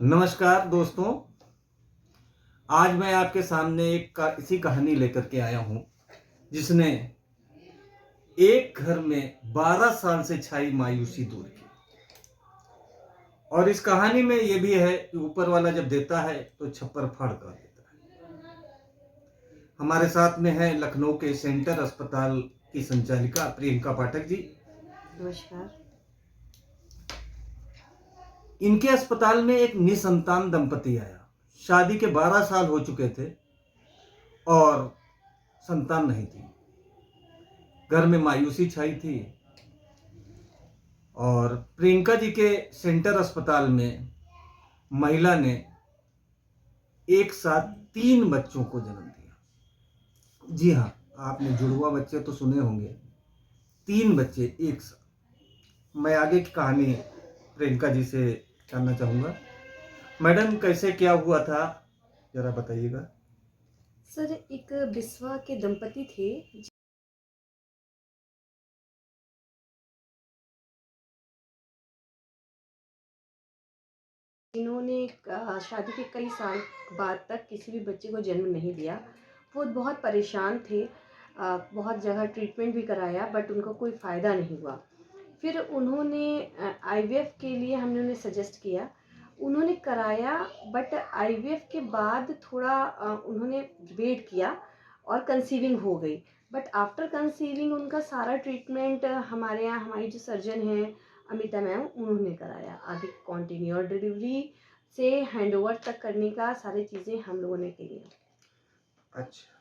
नमस्कार दोस्तों। आज मैं आपके सामने ऐसी कहानी लेकर के आया हूं जिसने एक घर में 12 साल से छाई मायूसी दूर की। और इस कहानी में यह भी है कि ऊपर वाला जब देता है तो छप्पर फाड़ कर देता है। हमारे साथ में है लखनऊ के सेंटर अस्पताल की संचालिका प्रियंका पाठक जी। नमस्कार। इनके अस्पताल में एक निसंतान दंपति आया। शादी के 12 साल हो चुके थे और संतान नहीं थी। घर में मायूसी छाई थी और प्रियंका जी के सेंटर अस्पताल में महिला ने एक साथ 3 बच्चों को जन्म दिया। जी हाँ, आपने जुड़वा बच्चे तो सुने होंगे। 3 बच्चे एक साथ। मैं आगे की कहानी प्रियंका जी से जानना चाहूंगा। मैडम, कैसे क्या हुआ था, जरा बताइएगा। सर, एक बिस्वा के दंपति थे जिन्होंने शादी के कई साल बाद तक किसी भी बच्चे को जन्म नहीं दिया। वो बहुत परेशान थे। बहुत जगह ट्रीटमेंट भी कराया बट उनको कोई फ़ायदा नहीं हुआ। फिर उन्होंने आईवीएफ के लिए हमने उन्हें सजेस्ट किया। उन्होंने कराया बट आईवीएफ के बाद थोड़ा उन्होंने वेट किया और कंसीविंग हो गई। बट आफ्टर कंसीविंग उनका सारा ट्रीटमेंट हमारे यहाँ हमारी जो सर्जन हैं अमिता मैम, उन्होंने कराया। आगे कॉन्टिन्यू डिलीवरी से हैंडओवर तक करने का सारी चीज़ें हम लोगों ने की। अच्छा,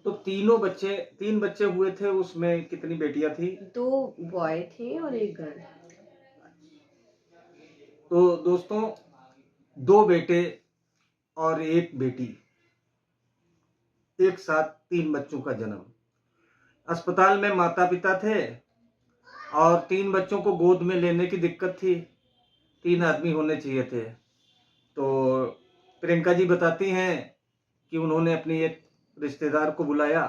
तो 3 बच्चे हुए थे, उसमें कितनी बेटियां थी? 2 बॉय थे और 1 गर्ल। तो दोस्तों, 2 बेटे और 1 बेटी, एक साथ 3 बच्चों का जन्म। अस्पताल में माता पिता थे और 3 बच्चों को गोद में लेने की दिक्कत थी। 3 आदमी होने चाहिए थे। तो प्रियंका जी बताती हैं कि उन्होंने अपनी एक रिश्तेदार को बुलाया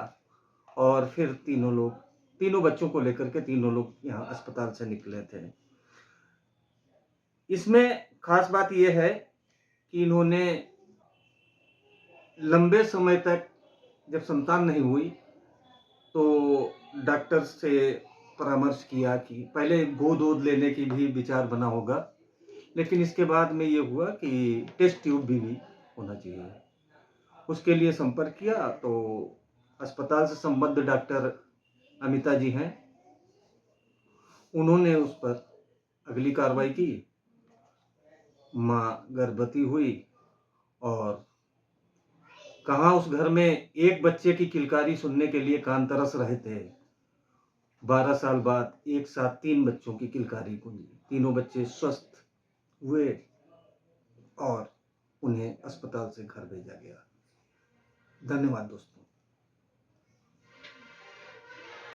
और फिर तीनों बच्चों को लेकर के तीनों लोग यहाँ अस्पताल से निकले थे। इसमें खास बात यह है कि इन्होंने लंबे समय तक, जब संतान नहीं हुई तो डॉक्टर से परामर्श किया कि पहले गोद वोद लेने की भी विचार बना होगा, लेकिन इसके बाद में ये हुआ कि टेस्ट ट्यूब भी होना चाहिए। उसके लिए संपर्क किया तो अस्पताल से संबद्ध डॉक्टर अमिता जी हैं, उन्होंने उस पर अगली कार्रवाई की। माँ गर्भवती हुई और कहाँ उस घर में एक बच्चे की किलकारी सुनने के लिए कान तरस रहे थे। 12 साल बाद एक साथ 3 बच्चों की किलकारी गूंजी। तीनों बच्चे स्वस्थ हुए और उन्हें अस्पताल से घर भेजा गया। धन्यवाद दोस्तों।